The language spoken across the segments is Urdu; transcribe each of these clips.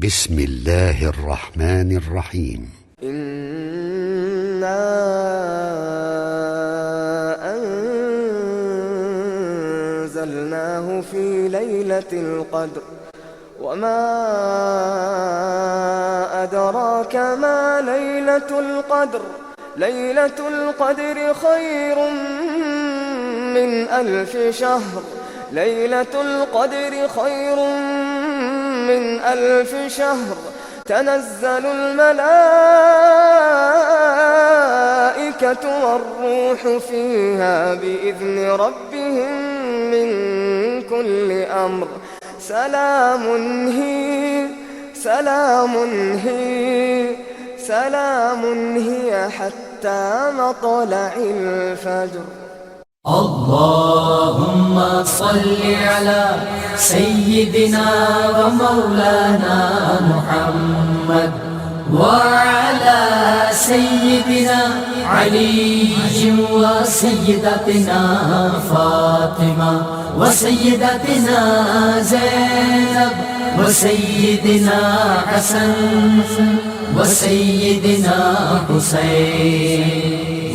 بسم الله الرحمن الرحيم إنا أنزلناه في ليلة القدر وما أدراك ما ليلة القدر ليلة القدر خير من 1000 شهر ليلة القدر خير من 1000 شهر تنزل الملائكة والروح فيها بإذن ربهم من كل أمر سلام هي حتى مطلع الفجر. اللهم صل على سيدنا ومولانا محمد وعلى سيدنا علي وسيدتنا فاطمة وسيدتنا زينب وسيدنا حسن وسيدنا حسين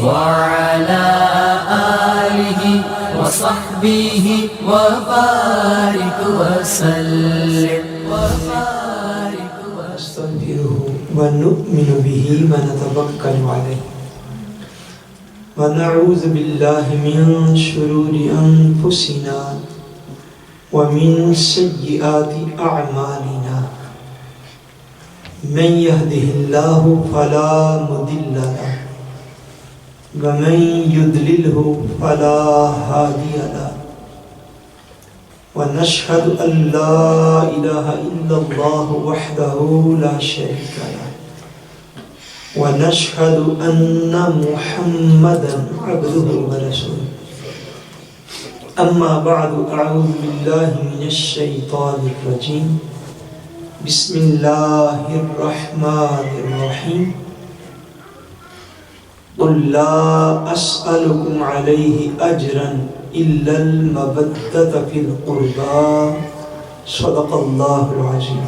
وعلى آله وصحبه وبارك وسلم نستغفره ونؤمن به ونتوكل عليه ونعوذ بالله من شرور أنفسنا ومن سيئات أعمالنا من يهده الله فلا مضل له ومن يضلله فلا هادي له ونشهد أن لا إله إلا الله وحده لا شريك له ونشهد أن محمدا عبده ورسوله أما بعد أعوذ بالله من الشيطان الرجيم بسم الله الرحمن الرحيم قل لا أسألكم عليه أجرا إلا المودة في القربى صدق الله العظيم.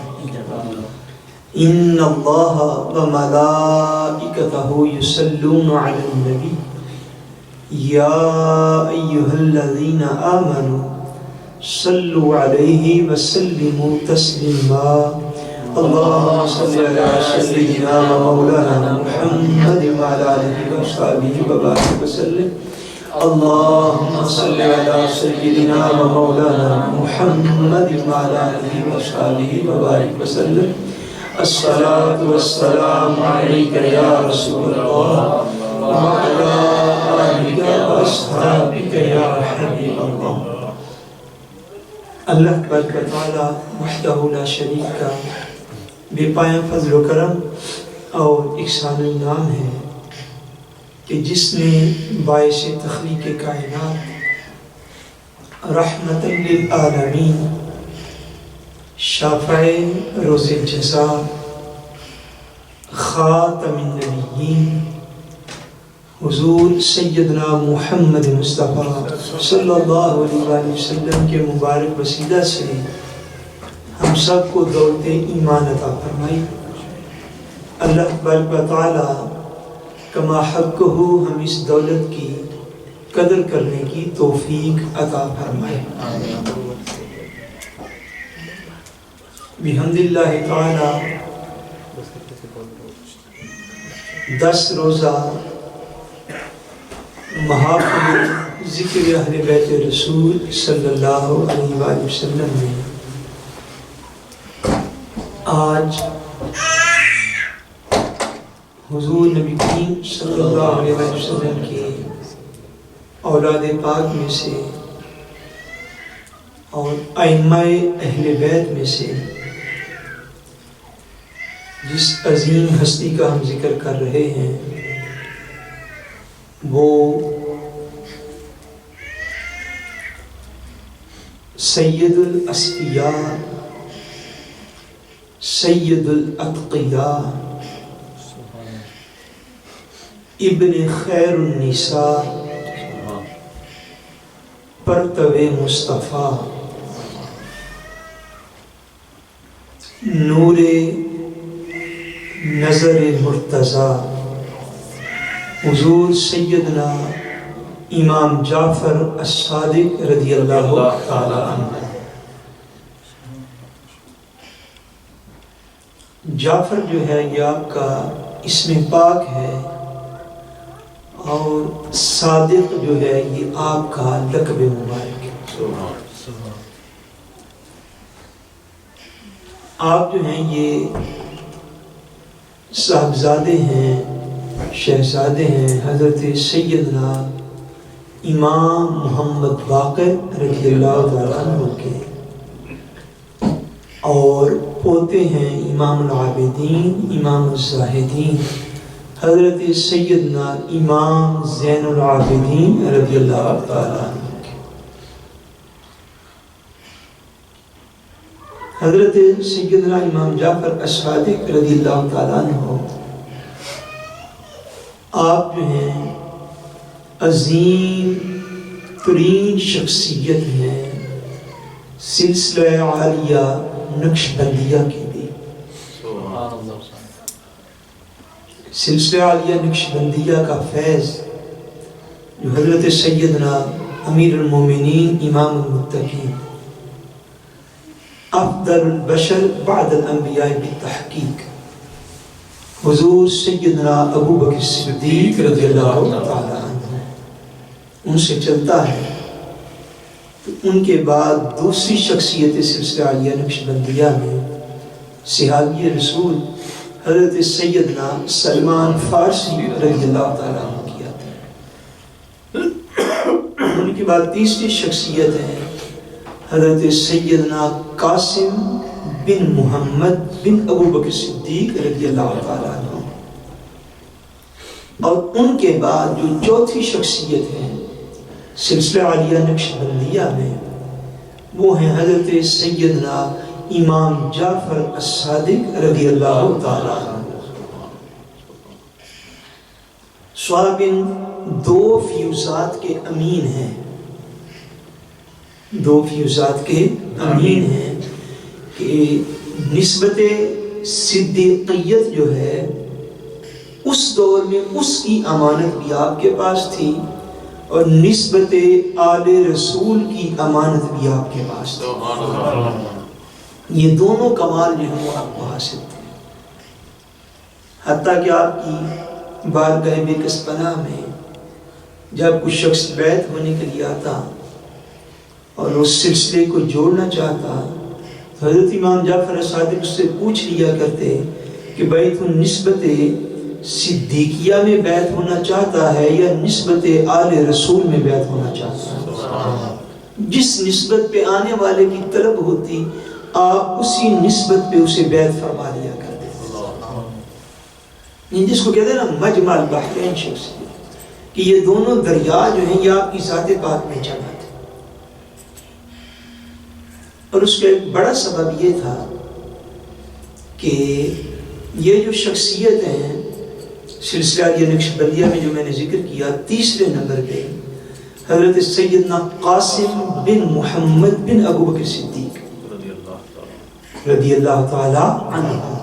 إن الله وملائكته يصلون على النبي يا أيها الذين آمنوا صلوا عليه وسلموا تسليما. اللهم صل على سيدنا ومولانا محمد وعلى آله وصحبه وبارك وسلم. اللهم صل على سيدنا ومولانا محمد وعلى آله وصحبه وبارك وسلم. الصلاة والسلام عليك يا رسول الله وعلى آلك وأصحابك يا حبيب الله. اللہ تبارک و تعالی وحدہ لا شریک کا بے پایہ فضل و کرم اور احسان انعام ہے کہ جس نے باعث تخلیق کائنات رحمت للعالمین شافع روز جزا خاتم النبیین حضور سیدنا محمد مصطفیٰ صلی اللہ علیہ وسلم کے مبارک وسیلہ سے ہم سب کو دولت ایمان عطا فرمائی. اللہ تبارک و تعالی کما حق ہو ہم اس دولت کی قدر کرنے کی توفیق عطا فرمائے. بحمد اللہ تعالی 10 روزہ محافل ذکر اہل بیت رسول صلی اللہ علیہ وآلہ وسلم میں آج حضور نبی کریم صلی اللہ علیہ وسلم کے اولاد پاک میں سے اور ائمہ اہل بیت میں سے جس عظیم ہستی کا ہم ذکر کر رہے ہیں وہ سید الاسفیاء سید الاتقیاء ابن خیر النساء پرتو مصطفیٰ نور نظر مرتضی حضور سیدنا امام جعفر الصادق رضی اللہ تعالی عنہ۔ جعفر جو ہے یہ آپ کا اسم پاک ہے، اور صادق جو ہے یہ آپ کا لقب مبارک ہے۔ آپ جو ہیں یہ صاحبزادے ہیں، شہزادے ہیں حضرت سیدنا امام محمد باقر رضی اللہ تعالیٰ عنہ کے، اور پوتے ہیں امام العابدین امام الزاہدین حضرت سیدنا امام زین العابدین رضی اللہ تعالیٰ عنہ کے۔ حضرت سیدنا امام جعفر الصادق رضی اللہ تعالیٰ عنہ آپ جو ہیں عظیم ترین شخصیت ہیں سلسلہ عالیہ نقشبندیہ کی بھی۔ سلسلہ عالیہ نقشبندیہ کا فیض جو حضرت سیدنا امیر المومنین امام المتقین افضل البشر بعد الانبیاء بالتحقیق حضور سیدنا ابو بکر صدیق رضی اللہ تعالی عنہ ان سے چلتا ہے، تو ان کے بعد دوسری شخصیت سلسلہ عالیہ نقشبندیہ میں صحابی رسول حضرت سیدنا سلمان فارسی رضی اللہ تعالیٰ عنہ کی آتی ہے۔ ان کے بعد تیسری شخصیت ہے حضرت سیدنا قاسم بن محمد بن ابو بکر صدیق رضی اللہ تعالیٰ عنہ، اور ان کے بعد جو چوتھی شخصیت ہے سلسلہ عالیہ نقشبندیہ میں وہ ہیں حضرت سیدنا امام جعفر الصادق رضی اللہ تعالیٰ عنہ۔ صحابین دو فیوزات کے امین ہیں، دو فیوزات کے امین ہیں کہ نسبت صدیقیت جو ہے اس دور میں اس کی امانت بھی آپ کے پاس تھی، اور نسبت آل رسول کی امانت بھی آپ کے پاس تھی۔ یہ دونوں کمال جو ہیں وہ آپ کو حاصل تھے، حتیٰ کہ آپ کی بارگاہ بکس پناہ میں جب کوئی شخص بیعت ہونے کے لیے آتا اور اس سلسلے کو جوڑنا چاہتا، حضرت امام جعفر صادق اس سے پوچھ لیا کرتے کہ بھائی تو نسبت صدیقیہ میں بیعت ہونا چاہتا ہے یا نسبت آل رسول میں بیعت ہونا چاہتا ہے؟ جس نسبت پہ آنے والے کی طلب ہوتی آپ اسی نسبت پہ اسے بیعت فرما لیا کرتے، جس کو کہتے ہیں نا مجمع البحرین شخصیت، کہ یہ دونوں دریا جو ہیں یہ آپ کی ذات پاک میں جمع تھے۔ اور اس کا ایک بڑا سبب یہ تھا کہ یہ جو شخصیت ہیں سلسلہ عالیہ نقشبندیہ میں جو میں نے ذکر کیا، تیسرے نمبر پہ حضرت سیدنا قاسم بن محمد بن ابو بکر صدیق رضی اللہ تعالی عنہ۔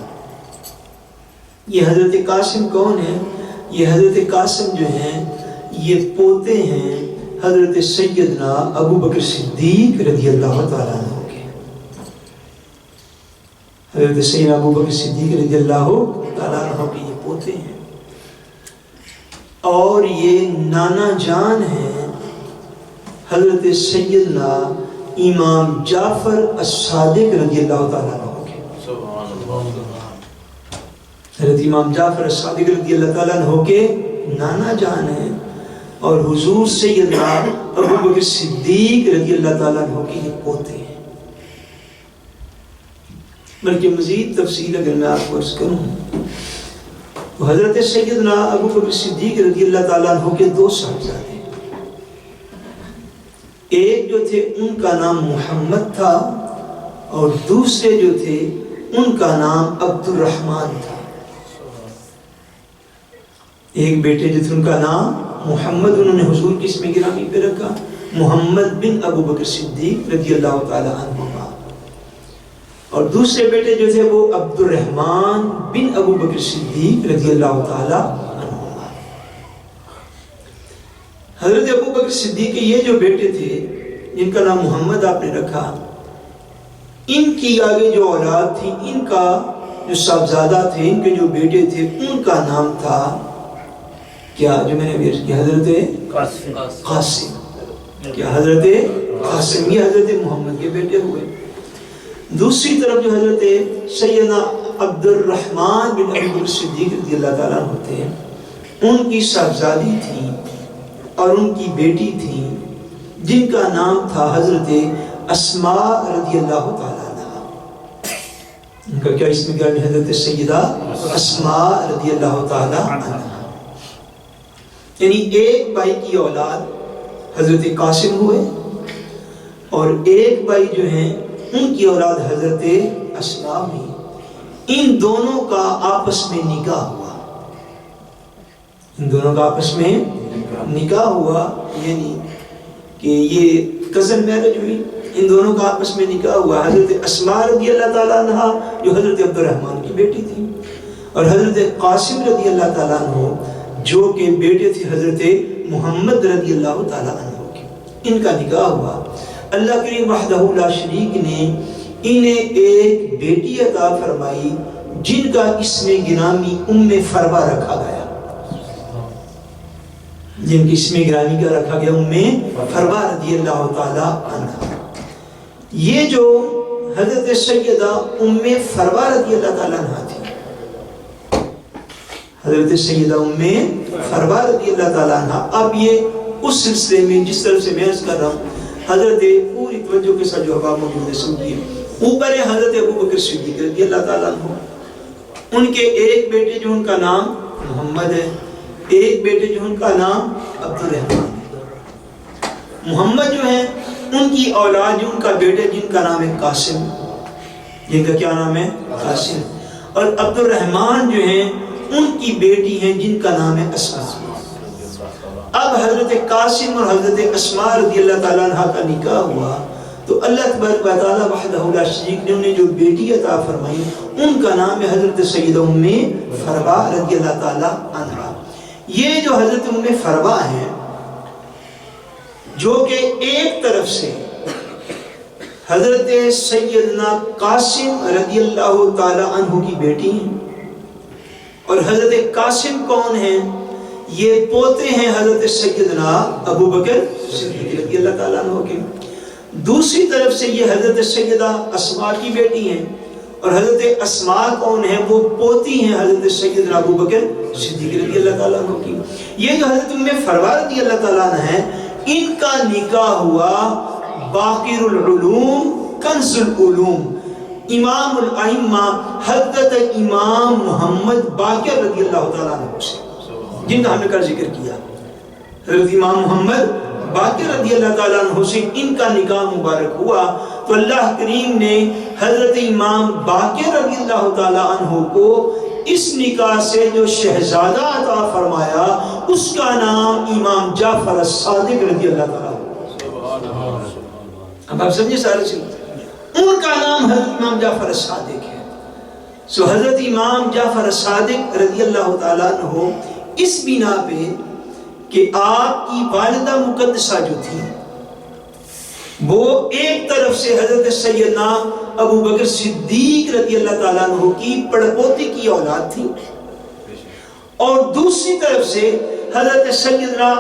یہ حضرت قاسم کون ہے؟ یہ حضرت قاسم جو ہیں یہ پوتے ہیں حضرت سیدنا ابو بکر صدیق رضی اللہ تعالیٰ عنہ کے۔ حضرت سیدنا ابو بکر صدیق رضی اللہ تعالیٰ عنہ کے یہ پوتے ہیں، اور یہ نانا جان ہیں حضرت سیدنا امام جعفر الصادق رضی اللہ تعالیٰ عنہ کے۔ حضرت امام جعفر الصادق رضی اللہ تعالیٰ عنہ کے نانا جان ہیں، اور حضور سیدنا ابو بکر صدیق رضی اللہ تعالیٰ عنہ کے یہ پوتے ہیں۔ بلکہ مزید تفصیل اگر میں آپ کو عرض کروں تو حضرت سیدنا ابو بکر صدیق رضی اللہ تعالیٰ عنہ کے دو صاحبزادے، ایک جو تھے ان کا نام محمد تھا، اور دوسرے جو تھے ان کا نام عبد الرحمن تھا۔ ایک بیٹے جو تھے ان کا نام محمد، انہوں نے حضور کی اسم گرامی پہ رکھا محمد بن ابو بکر صدیق رضی اللہ تعالیٰ عنہ، اور دوسرے بیٹے جو تھے وہ عبد الرحمن بن ابو بکر صدیق رضی اللہ تعالیٰ عنہ۔ حضرت ابو بکر صدیق کے یہ جو بیٹے تھے جن کا نام محمد آپ نے رکھا، ان کی آگے جو اولاد تھی، ان کا جو صاحبزادہ تھے، ان کے جو بیٹے تھے، ان کا نام تھا کیا، جو میں نے بھی کیا، حضرت قاسم۔ کیا حضرت قاسم، یہ حضرت محمد کے بیٹے ہوئے۔ دوسری طرف جو حضرت سیدنا عبد الرحمن بن ابی بکر صدیق رضی اللہ تعالیٰ عنہ ہوتے ہیں، ان کی صاحبزادی تھی اور ان کی بیٹی تھی جن کا نام تھا حضرت اسماء رضی اللہ تعالیٰ عنہ۔ ان کا کیا اسم گرامی، حضرت سیدہ اسماء رضی اللہ تعالیٰ عنہ۔ یعنی ایک بھائی کی اولاد حضرت قاسم ہوئے اور ایک بھائی جو ہیں ان کی اولاد حضرت اسماء ہوئی۔ ان دونوں کا آپس میں نکاح ہوا، ان دونوں کا آپس میں نکاح ہوا، یعنی کہ یہ کزن میرج ہوئی، ان دونوں کا آپس میں نکاح ہوا۔ حضرت اسماء رضی اللہ تعالیٰ عنہ جو حضرت عبد الرحمن کی بیٹی تھی، اور حضرت قاسم رضی اللہ تعالیٰ عنہ جو کہ بیٹے تھے حضرت محمد رضی اللہ تعالیٰ عنہ کے، ان کا نکاح ہوا۔ اللہ کریم وحدہ لا شریک نے انہیں ایک بیٹی عطا فرمائی جن کا اسم گرامی ام فروا رکھا گیا، جن کی اسم گرامی کا رکھا گیا ام فروا رضی اللہ تعالیٰ عنہ۔ یہ جو حضرت سیدہ ام فروا رضی اللہ تعالیٰ عنہ تھی، حضرت سیدہ ام فروا رضی اللہ تعالیٰ عنہ، اب یہ اس سلسلے میں جس طرح سے میں عرض کر رہا ہوں، حضرت پوری توجہ کے ساتھ جو حباب موجود ہے سمجھیے، اوپر ہے حضرت ابو بکر صدیق رضی اللہ تعالیٰ عنہ، ان کے ایک بیٹے جو ان کا نام محمد ہے، ایک بیٹے جو ان کا نام عبد الرحمن ہے۔ محمد جو ہیں ان کی اولاد جو ان کا بیٹے جن کا نام ہے قاسم، جن کا کیا نام ہے قاسم، اور عبد الرحمن جو ہیں ان کی بیٹی ہیں جن کا نام ہے اسماء۔ اب حضرت قاسم اور حضرت اسماء رضی اللہ تعالیٰ عنہ کا نکاح ہوا تو اللہ تبارک و تعالیٰ وحدہ لا شریک نے انہیں جو بیٹی عطا فرمائی ان کا نام ہے حضرت سیدہ ام فروا رضی اللہ تعالیٰ عنہ۔ یہ جو حضرت ام فروا ہیں جو کہ ایک طرف سے حضرت سیدنا قاسم رضی اللہ تعالیٰ عنہ کی بیٹی ہیں، اور حضرت قاسم کون ہیں؟ یہ پوتے ہیں حضرت سیدنا ابو بکر صدیق رضی اللہ تعالیٰ عنہ کے۔ دوسری طرف سے یہ حضرت سیدہ اسماء کی بیٹی ہیں، اور حضرت اسماء کون ہیں؟ وہ پوتی ہیں حضرت سیدنا ابو بکر صدیق رضی اللہ تعالیٰ عنہ کی۔ یہ جو حضرت ام فروا رضی اللہ تعالیٰ عنہ ہیں، ان کا نکاح ہوا باقر العلوم کنز العلوم امام الائمہ حضرت امام محمد باقر رضی اللہ تعالیٰ عنہ سے، جن کا ہم نے کل ذکر کیا، حضرت امام محمد باقر رضی اللہ تعالیٰ عنہ سے ان کا نکاح مبارک ہوا۔ تو اللہ کریم نے حضرت امام باقر رضی اللہ تعالیٰ عنہ کو اس نکاح سے جو شہزادہ عطا فرمایا اس کا نام امام جعفر الصادق رضی اللہ تعالیٰ عنہ۔ اب آپ سمجھے سارے سے ان کا نام حضرت امام جعفر الصادق ہے۔ سو حضرت امام جعفر الصادق رضی اللہ تعالیٰ عنہ اس بنا پہ کہ آپ کی والدہ مقدسہ جو تھی وہ ایک طرف سے حضرت سیدنا ابو بکر صدیق رضی اللہ تعالیٰ عنہ کی پڑپوتی کی اولاد تھی، اور دوسری طرف سے حضرت سیدنا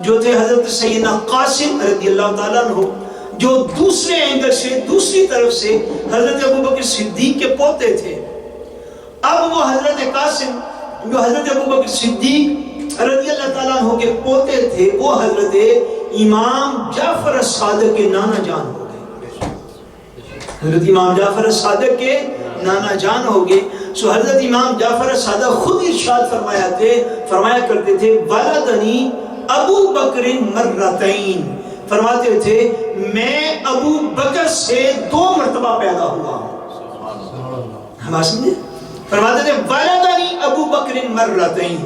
جو تھے حضرت سیدنا قاسم رضی اللہ تعالیٰ عنہ جو دوسرے اینگل سے دوسری طرف سے حضرت ابو بکر صدیق کے پوتے تھے۔ اب وہ حضرت قاسم جو حضرت ابو بکر صدیق رضی اللہ تعالیٰ عنہ کے پوتے تھے وہ حضرت امام جعفر الصادق کے نانا جان ہو گئے، حضرت امام جعفر الصادق کے نانا جان ہو گئے۔ سو حضرت امام جعفر الصادق خود ارشاد فرمایا کرتے تھے ولدنی ابو بکر مرتین، فرماتے تھے میں ابو بکر سے 2 مرتبہ پیدا ہوا ہوں۔ ہم سمجھے، فرماتے تھے ولدنی ابو بکر مرتین،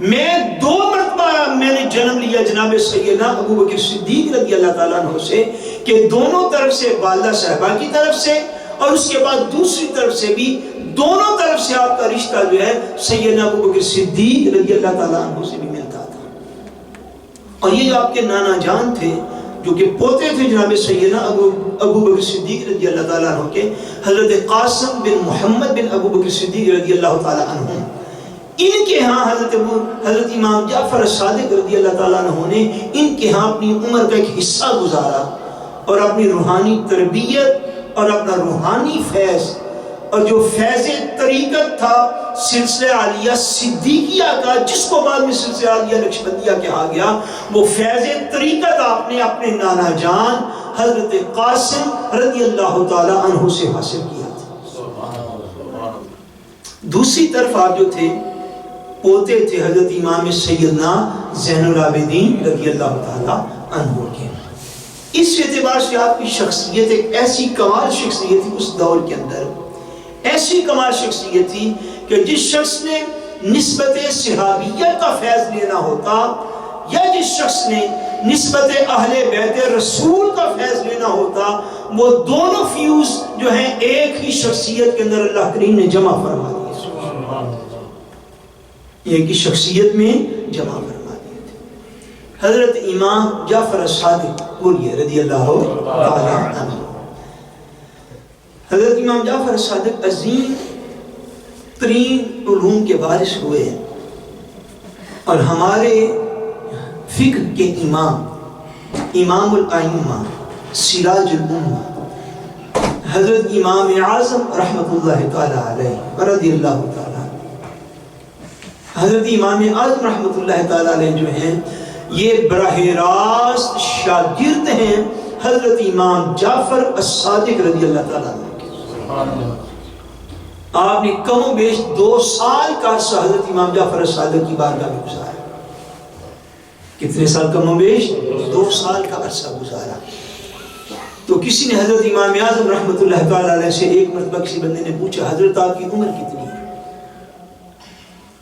میں 2 مرتبہ میں نے جنم لیا جناب سیدنا ابو بکر صدیق رضی اللہ تعالیٰ عنہ سے، کہ دونوں طرف سے والدہ صاحبہ کی طرف سے اور اس کے بعد دوسری طرف سے بھی دونوں طرف سے آپ کا رشتہ جو ہے سیدنا ابو بکر صدیق رضی اللہ تعالیٰ عنہ سے بھی ملتا تھا۔ اور یہ جو آپ کے نانا جان تھے جو کہ پوتے تھے جناب سیدنا ابو بکر صدیق رضی اللہ تعالیٰ عنہ کے، حضرت قاسم بن محمد بن ابو بکر صدیق رضی اللہ تعالیٰ عنہ، ان کے ہاں حضرت امام جعفر صادق رضی اللہ تعالیٰ عنہ نے ان کے ہاں اپنی عمر کا ایک حصہ گزارا اور اپنی روحانی تربیت اور اپنا روحانی فیض اور جو فیض طریقت تھا سلسلہ عالیہ صدیقیہ کا، جس کو بعد میں سلسلہ عالیہ نقشبندیہ کہا گیا، وہ فیض طریقت آپ نے اپنے نانا جان حضرت قاسم رضی اللہ تعالیٰ عنہ سے حاصل کیا تھا۔ دوسری طرف آپ جو تھے پوتے تھے حضرت امام سیدنا زین العابدین رضی اللہ تعالیٰ عنہ کے۔ اس اعتبار سے آپ کی شخصیت ایک ایسی کمال شخصیت تھی اس دور کے اندر، ایسی کمال شخصیت تھی کہ جس شخص نے نسبت صحابیت کا فیض لینا ہوتا یا جس شخص نے نسبت اہل بیت رسول کا فیض لینا ہوتا، وہ دونوں فیوز جو ہیں ایک ہی شخصیت کے اندر اللہ کریم نے جمع فرما دیے، ایک ہی شخصیت میں جمع فرما دیے تھے۔ حضرت امام جعفر صادق بولیے رضی اللہ تعالیٰ عنہ، حضرت امام جعفر صادق عظیم ترین علوم کے وارث ہوئے اور ہمارے فقہ کے امام، امام الائمہ، سراج الامہ، حضرت امام اعظم رحمت اللہ تعالیٰ علیہ رضی اللہ تعالیٰ، حضرت امام اعظم رحمت اللہ تعالیٰ علیہ جو ہیں یہ براہ راست شاگرد ہیں حضرت امام جعفر الصادق رضی اللہ تعالیٰ عنہ۔ آپ نے کم و بیش 2 سال کا عرصہ حضرت امام جعفر الصادق کی بارگاہ میں گزارا۔ کتنے سال؟ کم و بیش 2 سال کا عرصہ گزارا۔ تو کسی نے حضرت امام اعظم رحمت اللہ تعالیٰ علیہ سے ایک مرتبہ کسی بندے نے پوچھا حضرت آپ کی عمر کتنی ہے؟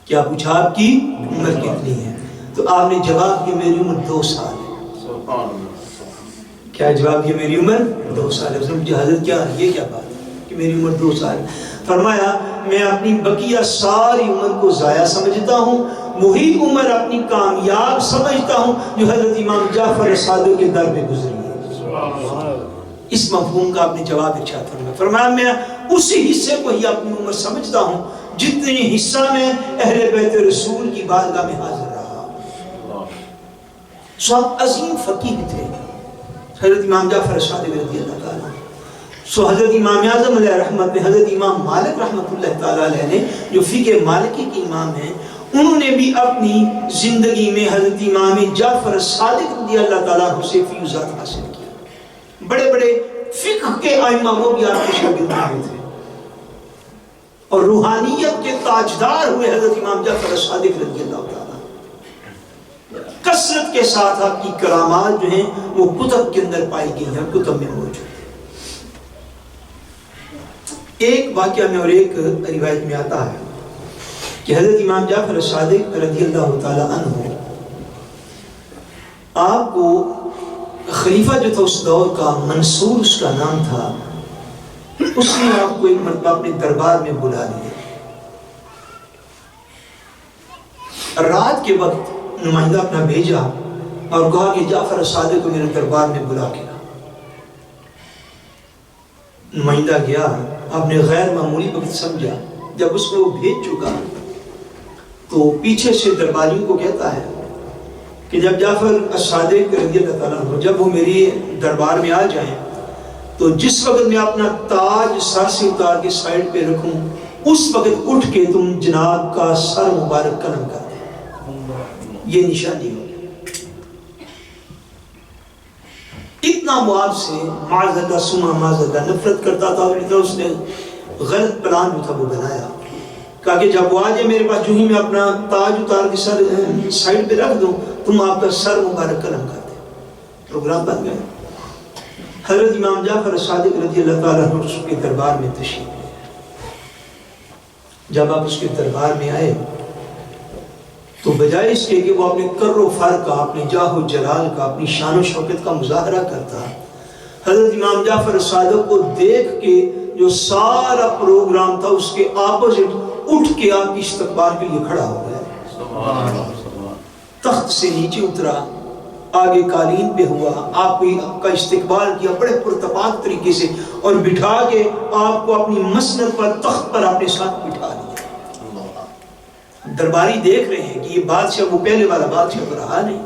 کیا پوچھا آپ کی عمر کتنی ہے؟ تو آپ نے جواب دیا میری عمر 2 سال ہے۔ کیا جواب دیا؟ میری عمر 2 سال ہے۔ حضرت کیا یہ کیا بات ہے کہ میری عمر 2 سال ہے؟ فرمایا میں اپنی بقیہ ساری عمر کو ضائع سمجھتا ہوں، وہی عمر اپنی کامیاب سمجھتا ہوں جو حضرت امام جعفر صادق کے در پہ گزری ہے۔ اس مفہوم کا آپ نے جواب ارشاد فرمایا۔ فرمایا میں اسی حصے کو ہی اپنی عمر سمجھتا ہوں جتنی حصہ میں اہل بیت رسول کی بارگاہ میں حاضر رہا۔ سو آپ عظیم فقیہ تھے حضرت امام جعفر صادق رضی اللہ تعالیٰ۔ سو حضرت امام اعظم علیہ رحمت نے، حضرت امام مالک رحمت اللہ تعالیٰ علیہ نے جو فقہ مالکی کے امام ہیں، انہوں نے بھی اپنی زندگی میں حضرت امام جعفر صادق رضی اللہ تعالیٰ سے فیوزات حاصل کیا۔ بڑے بڑے فقہ کے ائمہ وہ بھی آپ کے شاگرد ہوئے تھے اور روحانیت کے تاجدار ہوئے حضرت امام جعفر صادق رضی اللہ تعالیٰ۔ کثرت کے ساتھ آپ کی کرامات جو ہیں وہ کتب کے اندر پائی گئی ہیں، کتب میں موجود ہیں۔ ایک واقعہ میں اور ایک روایت میں آتا ہے کہ حضرت امام جعفر صادق رضی اللہ تعالیٰ عنہ آپ کو خلیفہ جو تھا اس دور کا، منصور اس کا نام تھا، اس نے آپ کو ایک مرتبہ اپنے دربار میں بلا لیا۔ رات کے وقت نمائندہ اپنا بھیجا اور کہا کہ جعفر صادق کو میرے دربار میں بلا کے لا۔ نمائندہ گیا، آپ نے غیر معمولی وقت سمجھا، جب اس کو بھیج چکا تو پیچھے سے درباریوں کو کہتا ہے کہ جب جعفر صادق رضی اللہ تعالیٰ عنہ جب وہ میری دربار میں آ جائیں تو جس وقت میں اپنا تاج سر سے اتار کے سائڈ پہ رکھوں اس وقت اٹھ کے تم جناب کا سر مبارک قلم کر دیں، یہ نشانی ہوگی۔ اتنا معاذ سے معذلہ سما معذلہ نفرت کرتا تھا اور اتنا اس نے غلط پلان جو تھا وہ بنایا، کہا کہ جب وہ آ جائے میرے پاس جو ہی میں اپنا تاج اتار کے سر سائڈ پہ رکھ دوں تم آپ کا سر مبارک قلم کر دیں۔ پروگرام بن گیا۔ حضرت امام جعفر صادق رضی اللہ تعالیٰ عنہ اس کے دربار میں تشریف لے۔ جب آپ اس کے دربار میں آئے تو بجائے اس کے کہ وہ اپنے کر و فر کا، اپنے جاہ و جلال کا، اپنی شان و شوکت کا مظاہرہ کرتا، حضرت امام جعفر صادق کو دیکھ کے جو سارا پروگرام تھا اس کے اپوزٹ اٹھ کے آپ کی استقبال کے لیے کھڑا ہو گیا. تخت سے نیچے اترا، آگے قالین پہ ہوا، آپ کا استقبال کیا بڑے پرتپاک طریقے سے، اور بٹھا کے آپ کو اپنی مسند پر، تخت پر اپنے ساتھ بٹھا لیا. درباری دیکھ رہے ہیں کہ یہ بادشاہ وہ پہلے والا بادشاہ تو رہا نہیں.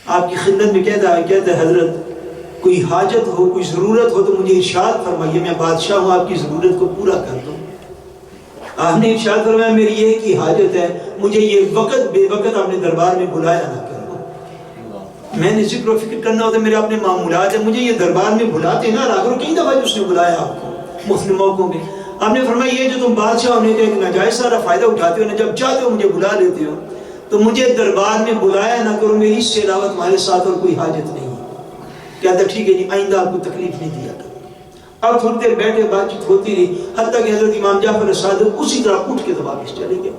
آپ کی خدمت میں کہتا ہے حضرت کوئی حاجت ہو، کوئی ضرورت ہو تو مجھے ارشاد فرمائیے، میں بادشاہ ہوں، آپ کی ضرورت کو پورا کر دوں. آپ نے ارشاد فرمایا میری یہ کی حاجت ہے، مجھے یہ وقت بے وقت اپنے دربار میں بلایا نہ کرو. میں نے ذکر و فکر کرنا ہوتا ہے، میرے اپنے معمولات ہیں، مجھے یہ دربار میں بلاتے نہ رہا کرو. کئی دفعہ اس نے بلایا آپ کو مختلف موقعوں میں. آپ نے فرمایا یہ جو تم بادشاہ ہونے کا ایک ناجائز سارا فائدہ اٹھاتے ہو نا، جب چاہتے ہو مجھے بلا لیتے ہو، تو مجھے دربار میں بلایا نہ کرو، میری اس سے علاوہ تمہارے ساتھ اور کوئی حاجت نہیں. کہتا ٹھیک ہے جی، آئندہ آپ کو تکلیف نہیں دیا کرو. اب تھوڑی دیر بیٹھے، بات چیت ہوتی رہی، حتیٰ کہ حضرت امام جعفر صادق اسی طرح اٹھ کے تو واپس چلے گئے.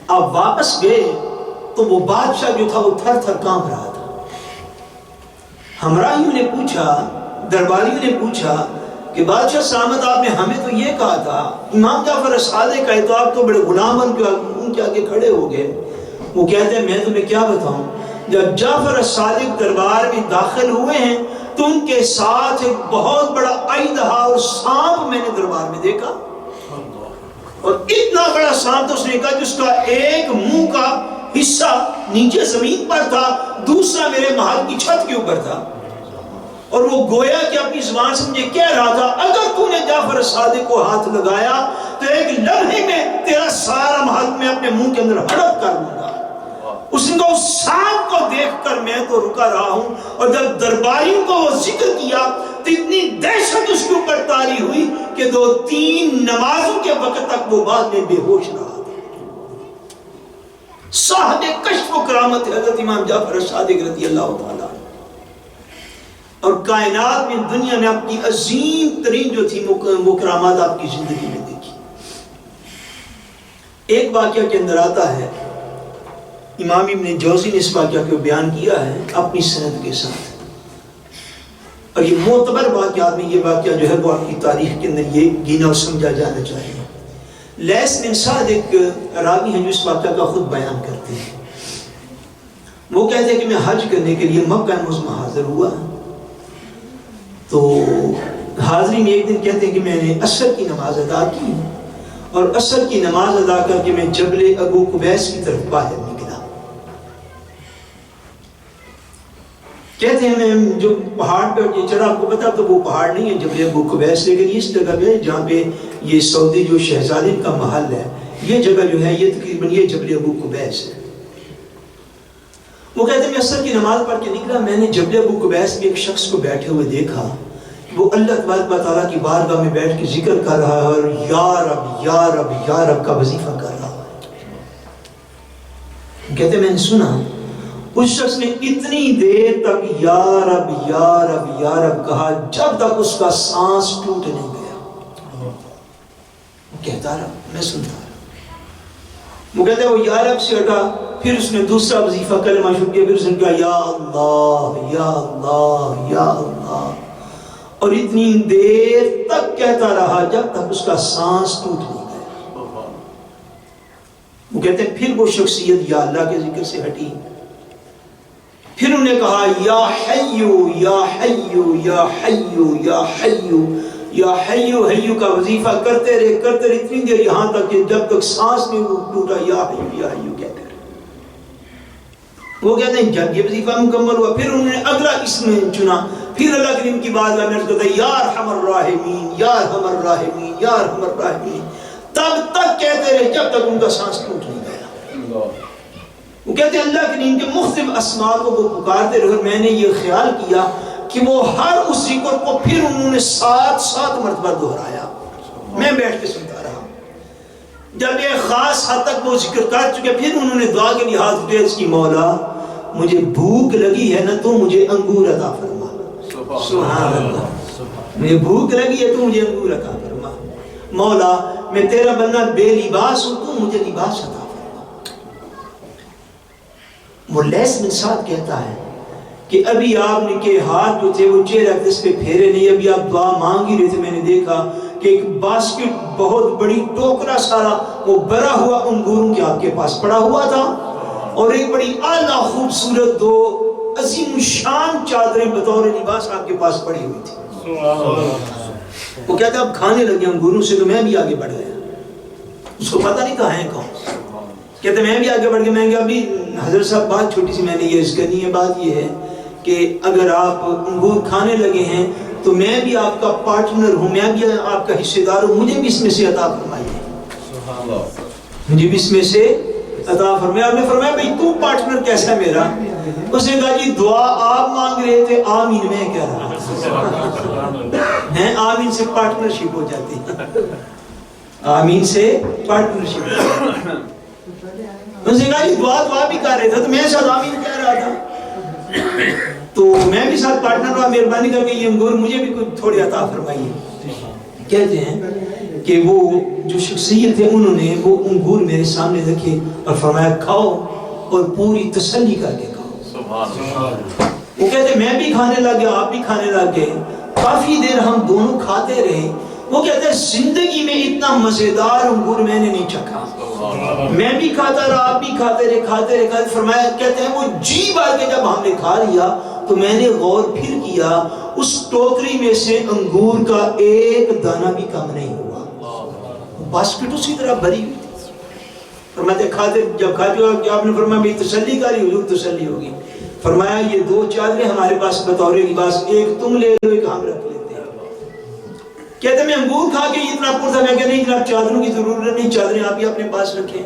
اب واپس گئے تو وہ بادشاہ جو تھا وہ تھر تھر کانپ رہا تھا. ہمراہیوں نے پوچھا، درباریوں نے پوچھا کہ بادشاہ سلامت، آپ نے ہمیں تو یہ کہا تھا، امام جعفر صادق ہے تو آپ تو بڑے غلام بن کے ان کے آگے کھڑے ہو گئے. وہ کہتے ہیں میں تمہیں کیا بتاؤں، جب جعفر صادق دربار میں داخل ہوئے ہیں تو ان کے ساتھ ایک بہت بڑا اژدہا اور سانپ میں نے دربار میں دیکھا، اور اتنا بڑا سانپ تو اس نے کہا جس کا ایک منہ کا حصہ نیچے زمین پر تھا، دوسرا میرے محل کی چھت کے اوپر تھا. اور وہ گویا کہ اپنی زبان سے مجھے کہہ رہا تھا اگر تو نے جعفر صادق کو ہاتھ لگایا تو ایک لمحے میں تیرا سارا محل میں اپنے منہ کے اندر ہڑپ کر لوں گا. اس نے کہا اس سانپ کو دیکھ کر میں تو رکا رہا ہوں، اور جب درباریوں کو وہ ذکر کیا تو اتنی دہشت اس کے اوپر طاری ہوئی کہ 2-3 نمازوں کے وقت تک وہ بعد میں بے ہوش رہا. صاحب کشف و کرامت حضرت امام جعفر صادق رضی اللہ تعالیٰ. اور کائنات میں دنیا نے اپنی عظیم ترین جو تھی وہ کرامات آپ کی زندگی میں دیکھی. ایک واقعہ کے اندر آتا ہے، امام ابن جوزی نے اس واقعہ کو بیان کیا ہے اپنی سند کے ساتھ، اور یہ معتبر واقعات میں یہ واقعہ جو ہے وہ آپ کی تاریخ کے اندر یہ گینا اور سمجھا جانا چاہیے. لیث بن سعد ایک راوی ہیں جو اس واقعہ کا خود بیان کرتے ہیں. وہ کہتے ہیں کہ میں حج کرنے کے لیے مکہ معظمہ حاضر ہوا، تو حاضری میں ایک دن کہتے ہیں کہ میں نے عصر کی نماز ادا کی، اور عصر کی نماز ادا کر کے میں جبل ابو قبیس کی طرف باہر نکلا. کہتے ہیں میں جو پہاڑ پہ چڑھا، آپ کو پتا تو وہ پہاڑ نہیں ہے جبل ابو قبیس، لیکن اس جگہ پہ جہاں پہ یہ سعودی جو شہزادی کا محل ہے، یہ جگہ جو ہے یہ تقریباً یہ جبل ابو قبیس ہے. وہ کہتے ہیں میں عصر کی نماز پڑھ کے نکلا، میں نے جبل ابو قبیس میں ایک شخص کو بیٹھے ہوئے دیکھا، وہ اللہ تبارک و تعالیٰ کی بارگاہ میں بیٹھ کے ذکر کر رہا ہے، اور یا رب یا رب یا رب کا وظیفہ کر رہا ہے. کہتے ہیں میں نے سنا اس شخص نے اتنی دیر تک یا رب یا رب یا رب کہا جب تک اس کا سانس ٹوٹ نہیں گیا. وہ کہتا رہا، میں سنتا رہا. وہ کہتے ہیں وہ یا رب سے ہٹا، پھر اس نے دوسرا وظیفہ کلمہ شروع کیا، پھر اس نے کہا یا اللہ یا اللہ یا اللہ، اور اتنی دیر تک کہتا رہا جب تک اس کا سانس ٹوٹ نہیں گیا. وہ کہتے ہیں پھر وہ شخصیت یا اللہ کے ذکر سے ہٹی، پھر انہوں نے کہا یا حیو یا حیو یا حیو یا حیو یا حیو حیو کا وظیفہ کرتے رہے اتنی دیر، یہاں تک کہ جب تک سانس نہیں ٹوٹا یا حیو کہتے رہے. وہ کہتے ہیں جب یہ وظیفہ مکمل ہوا پھر انہوں نے اگلا اسم چنا، پھر اللہ کریم کی بات میں کہتا ہے یا ارحم الراحمین یا ارحم الراحمین یا ارحم الراحمین، تب تک کہتے رہے جب تک ان کا سانس ٹوٹ نہیں گیا. وہ کہتے ہیں اللہ کریم کے مختلف اسماء کو وہ پکارتے رہے، اور میں نے یہ خیال کیا کہ وہ ہر اس ذکر کو پھر انہوں نے 7 مرتبہ دہرایا. میں بیٹھ کے سنتا رہا. جب ایک خاص حد تک وہ ذکر کر چکے پھر انہوں نے دعا کے لیے ہاتھ اٹھائے کہ مولا مجھے بھوک لگی ہے نا تو مجھے انگور عطا فرما. سبحان اللہ. مجھے بھوک لگی ہے تو مجھے انگور عطا فرما. مولا میں تیرا بندہ بے لباس ہوں تو مجھے لباس عطا فرما. وہ لیث بن سعد کہتا ہے کہ ابھی آپ نے کے ہاتھ جو تھے وہ چہرہ اقدس پہ پھیرے نہیں، ابھی آپ دعا مانگ ہی رہے تھے، میں نے دیکھا کہ ایک باسکٹ بہت بڑی ٹوکرا سارا وہ بھرا ہوا انگوروں کے آپ کے پاس پڑا ہوا تھا، اور ایک بڑی اعلیٰ خوبصورت دو عظیم شان چادریں بطور لباس آپ کے پاس پڑی ہوئی تھی۔ وہ کہتا اب کھانے لگے انگوروں سے، تو میں بھی آگے بڑھ گیا، اس کو پتہ نہیں کہاں ہے کون، کہتے میں بھی آگے بڑھ گیا، میں کہا ابھی حضرت صاحب بات چھوٹی سی میں نے یہ عرض کرنی ہے، بات یہ ہے کہ اگر آپ انگور کھانے لگے ہیں تو میں بھی آپ کا پارٹنر ہوں، میں بھی آپ کا حصے دار ہوں، مجھے بھی اس میں سے عطا فرمائیے، مجھے بھی اس میں سے عطا فرمائے۔ آپ نے فرمایا بھئی تو پارٹنر کیسا ہے میرا؟ اس نے کہا جی دعا آپ مانگ رہے تھے، آمین میں کہہ رہا ہیں، آمین سے پارٹنرشپ ہو جاتی ہے، آمین سے پارٹنرشپ۔ اس نے کہا جی دعا بھی کر رہے تھے تو میں ساتھ آمین کہہ رہا تھا، تو میں بھی ساتھ پارٹنر ہوا، مہربانی کر کے یہ انگور مجھے بھی کچھ تھوڑے عطا فرمائیے۔ کہتے ہیں کہ وہ جو شخصیت تھے انہوں نے وہ انگور میرے سامنے رکھے اور فرمایا کھاؤ اور پوری تسلی کر کے کھاؤ۔ وہ کہتے ہیں میں بھی کھانے لگ گیا، آپ بھی کھانے لگ گئے، کافی دیر ہم دونوں کھاتے رہے۔ وہ کہتے ہیں زندگی میں اتنا مزیدار انگور میں نے نہیں چکھا، میں بھی کھاتا رہا، آپ بھی کھاتے رہے۔ فرمایا کہتے ہیں وہ جی بھر کے جب ہم نے کھا لیا تو میں نے غور پھر کیا، اس ٹوکری میں سے انگور کا ایک دانہ بھی کم نہیں ہوا، باسکٹ اسی طرح بھری ہوئی تھی۔ فرماتے کھاتے جب کھاتے ہو آپ نے فرمایا بھی تسلی کاری، حضور تسلی ہوگی۔ فرمایا یہ دو چادریں ہمارے پاس بطور لباس، ایک تم لے لو ایک ہم رکھ لیتے ہیں۔ کہتے میں انگور کھا کے اتنا پر تھا، میں کہ نہیں جناب چادروں کی ضرورت نہیں، چادریں آپ ہی اپنے پاس رکھیں۔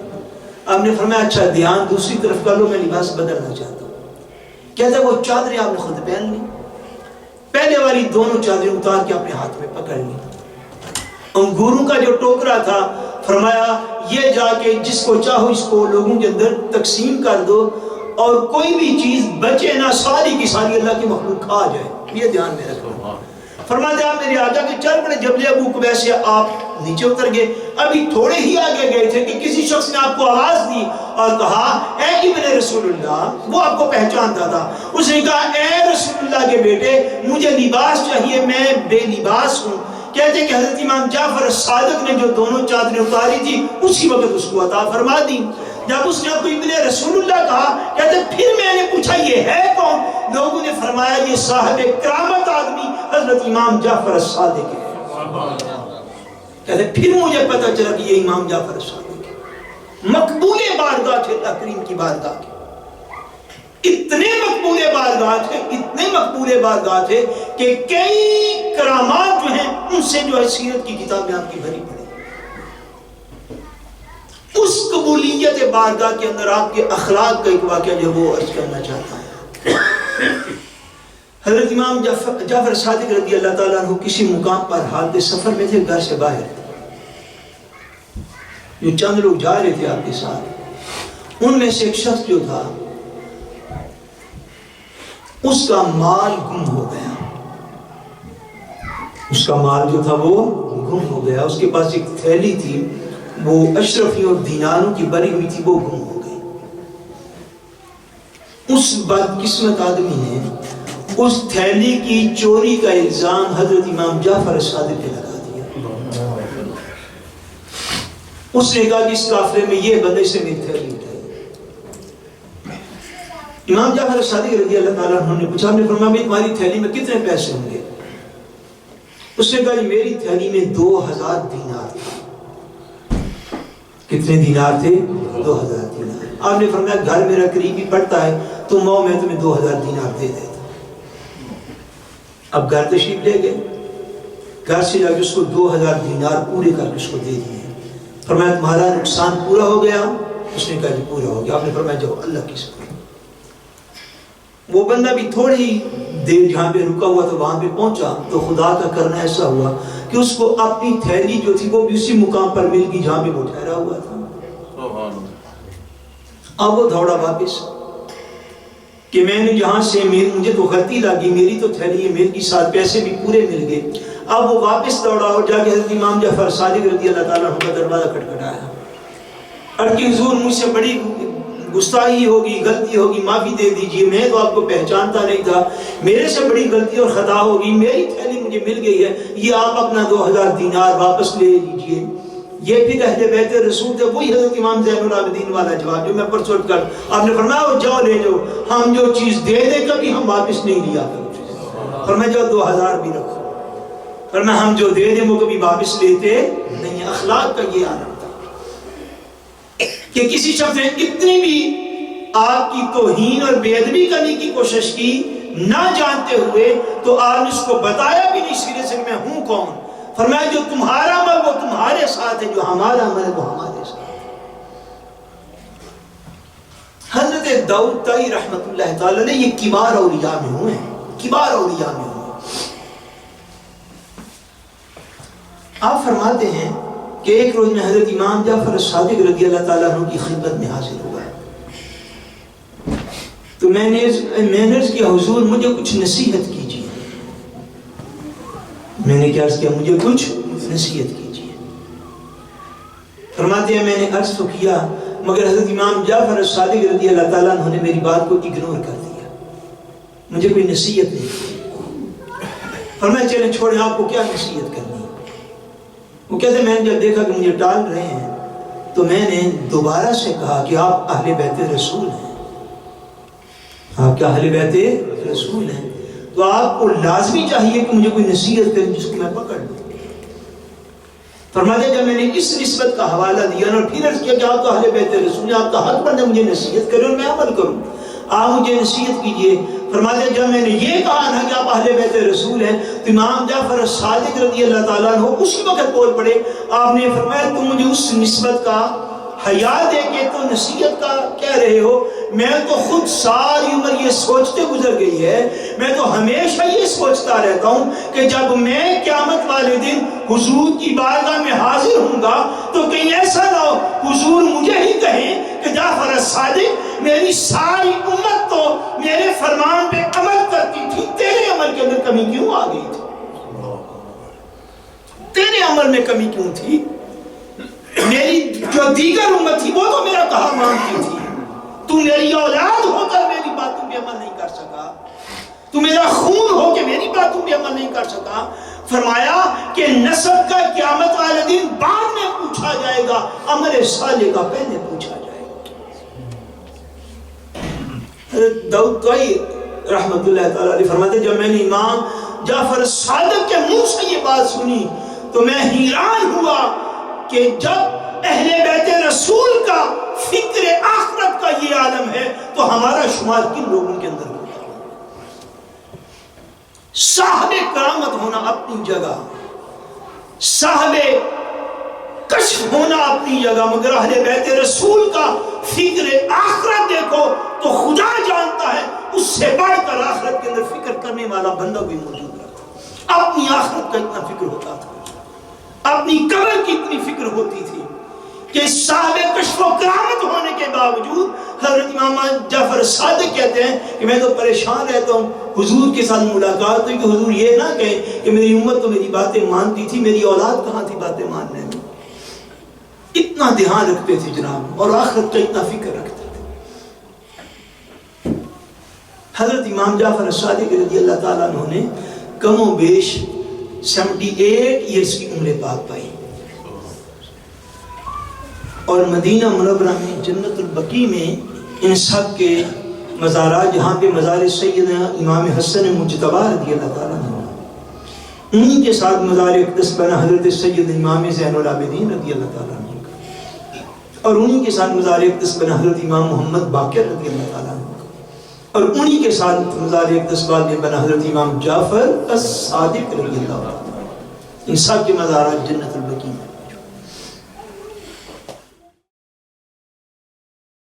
آپ نے فرمایا اچھا دھیان دوسری طرف کر لو، میں لباس بدلنا چاہتا ہوں۔ کہتے وہ چادریں آپ نے خود پہن لی، پہلے والی دونوں چادریں اتار کے اپنے ہاتھ میں پکڑ لی۔ انگوروں کا جو ٹوکرا تھا فرمایا یہ جا کے جس کو چاہو اس کو لوگوں کے اندر تقسیم کر دو، اور کوئی بھی چیز بچے نہ، ساری کی ساری اللہ کی مخلوق کھا جائے، یہ دھیان میں رکھو۔ فرماتے آپ میرے آجا کے چل پڑے، جبل ابو قبیس سے آپ نیچے اتر گئے، ابھی تھوڑے ہی آگے گئے تھے کہ کسی شخص نے آپ کو آواز دی اور کہا اے ابن رسول اللہ، وہ آپ کو پہچانتا تھا۔ اس نے کہا اے رسول اللہ کے بیٹے مجھے لباس چاہیے، میں بے لباس ہوں۔ کہتے ہیں کہ حضرت امام جعفر صادق نے جو دونوں چادریں اتاری تھی اسی وقت اس کو عطا فرما دی۔ جب اس نے آپ کو ابن رسول اللہ کہا، کہتے پھر میں نے پوچھا یہ ہے کون؟ لوگوں نے فرمایا یہ صاحب کرامت آدمی حضرت امام جعفر صادق ہے۔ کہتے پھر مجھے پتا چلا کہ یہ امام جعفر صادق ہے، مقبول بارگاہ تھے اللہ کریم کی بارگاہ کے، اتنے مقبول بارگاہ تھے، اتنے مقبول بارگاہ تھے کہ کئی کرامات جو ہیں ان سے جو ہے سیرت کی کتابیں آپ کی بھری پڑی۔ اس قبولیت بارگاہ کے اندر آپ کے اخلاق کا ایک واقعہ جو وہ عرض کرنا چاہتا ہوں۔ حضرت امام جعفر صادق رضی اللہ تعالیٰ عنہ کسی مقام پر حالت سفر میں تھے، گھر سے باہر جو چند لوگ جا رہے تھے آپ کے ساتھ، ان میں سے ایک شخص جو تھا اس کا مال گم ہو گیا، اس کا مال جو تھا وہ گم ہو گیا۔ اس کے پاس ایک تھیلی تھی، وہ اشرفی اور دیناروں کی بری ہوئی تھی، وہ گم ہو گئی۔ اس بدقسمت آدمی نے اس تھیلی کی چوری کا الزام حضرت امام جعفر صادق پہ لگا دیا۔ اس نے کہا کہ اس قافلے میں یہ بندے سے میری تھیلی اٹھائی۔ امام جعفر صادق رضی اللہ تعالیٰ عنہ نے پوچھا، آپ نے فرمایا میں تمہاری تھیلی میں کتنے پیسے ہوں گے؟ اس نے کہا جی میری تھیلی میں 2000 دینار تھے۔ کتنے دینار تھے؟ 2000 دینار۔ آپ نے فرمایا گھر میرا قریبی پڑتا ہے تو میں تمہیں 2000 دینار دے دیتا۔ اب گھر تشریف لے گئے، گھر سے جا کے اس کو 2000 دینار پورے کر کے اس کو دے دیے۔ فرمایا تمہارا نقصان پورا ہو گیا؟ اس نے کہا جی پورا ہو گیا۔ آپ نے فرمایا جاؤ اللہ کی سبحان۔ وہ بندہ بھی تھوڑی دیر جہاں پہ رکا ہوا تو وہاں پہ پہنچا تو خدا کا کرنا ایسا ہوا کہ اس کو اپنی تھیلی جو تھی وہ بھی اسی مقام پر مل گئی جہاں پہ وہ ٹھہرا ہوا تھا۔ اب وہ دوڑا واپس کہ میں نے جہاں سے مجھے تو غلطی لگی، میری تو تھیلی مل گئی، ساتھ پیسے بھی پورے مل گئے۔ اب وہ واپس دوڑا اور جا کے حضرت امام جعفر صادق رضی اللہ تعالیٰ عنہ کا دروازہ کھٹکھٹایا اور کہ حضور مجھ سے بڑی گستاخی ہوگی، غلطی ہوگی، معافی دے دیجئے، میں تو آپ کو پہچانتا نہیں تھا، میرے سے بڑی غلطی اور خطا ہوگی، میری تھیلی مجھے مل گئی ہے، یہ آپ اپنا 2000 دینار واپس لے لیجئے۔ یہ پھر اہل بیت رسول تھے، وہی حضرت امام زین العابدین والا جواب جو میں پرسوں کر آپ نے فرمایا وہ جاؤ لے جاؤ، ہم جو چیز دے دیں کبھی ہم واپس نہیں لیا کرتے، فرمایا جاؤ 2000 بھی رکھو، فرمایا ہم جو دے دیں وہ کبھی واپس لیتے نہیں۔ اخلاق کا یہ عالم تھا کہ کسی شخص نے اتنی بھی آپ کی توہین اور بے ادبی کرنے کی کوشش کی نہ جانتے ہوئے تو آپ نے اس کو بتایا بھی نہیں سیدھے سے میں ہوں کون، فرمایا جو تمہارا عمل وہ تمہارے ساتھ ہے، جو ہمارا عمل ہے وہ ہمارے ساتھ ہے۔ حضرت داؤد طائی رحمت اللہ تعالی نے یہ کبار اولیاء میں ہوئے ہیں، کبار اولیاء میں ہوئے ہیں۔ آپ فرماتے ہیں کہ ایک روز میں حضرت امام جعفر الصادق رضی اللہ تعالیٰ عنہ کی خدمت میں حاضر ہوا ہے، تو میں نے عرض کیا حضور مجھے کچھ نصیحت کیجیے، میں نے کیا عرض کیا مجھے کچھ نصیحت کیجیے، فرماتے ہیں میں نے عرض تو کیا مگر حضرت امام جعفر الصادق رضی اللہ تعالیٰ عنہ نے میری بات کو اگنور کر دیا، مجھے کوئی نصیحت نہیں کی۔ فرمایا چلیں چھوڑیں آپ کو کیا نصیحت کرنی ہے؟ وہ کہتے ہیں میں نے جب دیکھا کہ مجھے ٹال رہے ہیں تو میں نے دوبارہ سے کہا کہ آپ اہل بیت رسول ہیں، آپ کیا اہل بیت رسول ہیں، تو آپ کو لازمی چاہیے کہ مجھے کوئی نصیحت کریں جس کو میں پکڑ لوں۔ فرماتے جب میں نے اس نسبت کا حوالہ دیا اور پھر عرض کیا کہ آپ تو اہل بیت رسول ہیں، آپ کا حق بنتا ہے مجھے نصیحت کریں اور میں عمل کروں، آپ مجھے نصیحت کیجئے۔ فرماتے جب میں نے یہ کہا نا کہ آپ اہل بیت رسول ہیں تو امام جعفر الصادق رضی اللہ تعالیٰ عنہ اسی وقت بول پڑے، آپ نے فرمایا تم مجھے اس نسبت کا حیا دے کے تو نصیحت کا کہہ رہے ہو، میں تو خود ساری عمر یہ سوچتے گزر گئی ہے، میں تو ہمیشہ یہ سوچتا رہتا ہوں کہ جب میں قیامت والے دن حضور کی بارگاہ میں حاضر ہوں گا تو کہیں ایسا نہ ہو حضور مجھے ہی کہیں کہ جعفر الصادق میری ساری امت تو میرے فرمان پہ عمل کرتی تھی، تیرے عمل کے اندر کمی کیوں آ گئی تھی، تیرے عمل میں کمی کیوں تھی؟ میری جو دیگر امت تھی وہ تو میرا کہا مانتی تھی، تو میری اولاد ہو کر میری باتوں پہ عمل نہیں کر سکا، تو میرا خون ہو کہ میری باتوں پہ عمل نہیں کر سکا۔ فرمایا کہ نسب کا قیامت والے دن بعد میں پوچھا جائے گا، عمل صالح کا پہلے پوچھا جائے گا۔ حضرت داؤد طائی رحمت اللہ تعالیٰ علیہ فرماتے جب میں نے امام جعفر صادق کے منہ سے یہ بات سنی تو میں حیران ہوا کہ جب اہل بیت رسول کا فکر آخرت کا یہ عالم ہے تو ہمارا شمار کن لوگوں کے اندر ہوتا ہے؟ صاحب کرامت ہونا اپنی جگہ، صاحب کشف ہونا اپنی جگہ، مگر اہل بیت رسول کا فکر آخرت دیکھو تو خدا جانتا ہے اس سے بڑھ کر آخرت کے اندر فکر کرنے والا بندہ کوئی موجود رہتا، اپنی آخرت کا اتنا فکر ہوتا تھا، اپنی قبر کی اتنی فکر ہوتی تھی کہ صاحب کشف و کرامت ہونے کے باوجود حضرت امام جعفر صادق کہتے ہیں کہ میں تو پریشان رہتا ہوں حضور کے ساتھ ملاقات ہوئی کہ حضور یہ نہ کہیں کہ میری امت تو میری باتیں مانتی تھی، میری اولاد کہاں تھی باتیں ماننے میں۔ اتنا دھیان رکھتے تھے جناب اور آخرت کا اتنا فکر رکھتے تھے۔ حضرت امام جعفر صادق رضی اللہ تعالیٰ عنہ نے کم و بیش 78 ایئرز کی عمر پاک پائی اور مدینہ منورہ میں جنت البقیع میں ان سب کے مزارات جہاں پہ مزار سیدنا امام حسن مجتبی رضی اللہ تعالیٰ عنہ انہی کے ساتھ مزار اقدس بنا حضرت سید امام زین العابدین رضی اللہ تعالیٰ عنہ اور انہی کے ساتھ مزار اقدس بنا حضرت امام محمد باقر رضی اللہ تعالیٰ عنہ اور انہی کے ساتھ مزار اقدس میں بنا حضرت امام جعفر الصادق رضی اللہ عنہ۔ ان سب کے مزارات جنت البقیع میں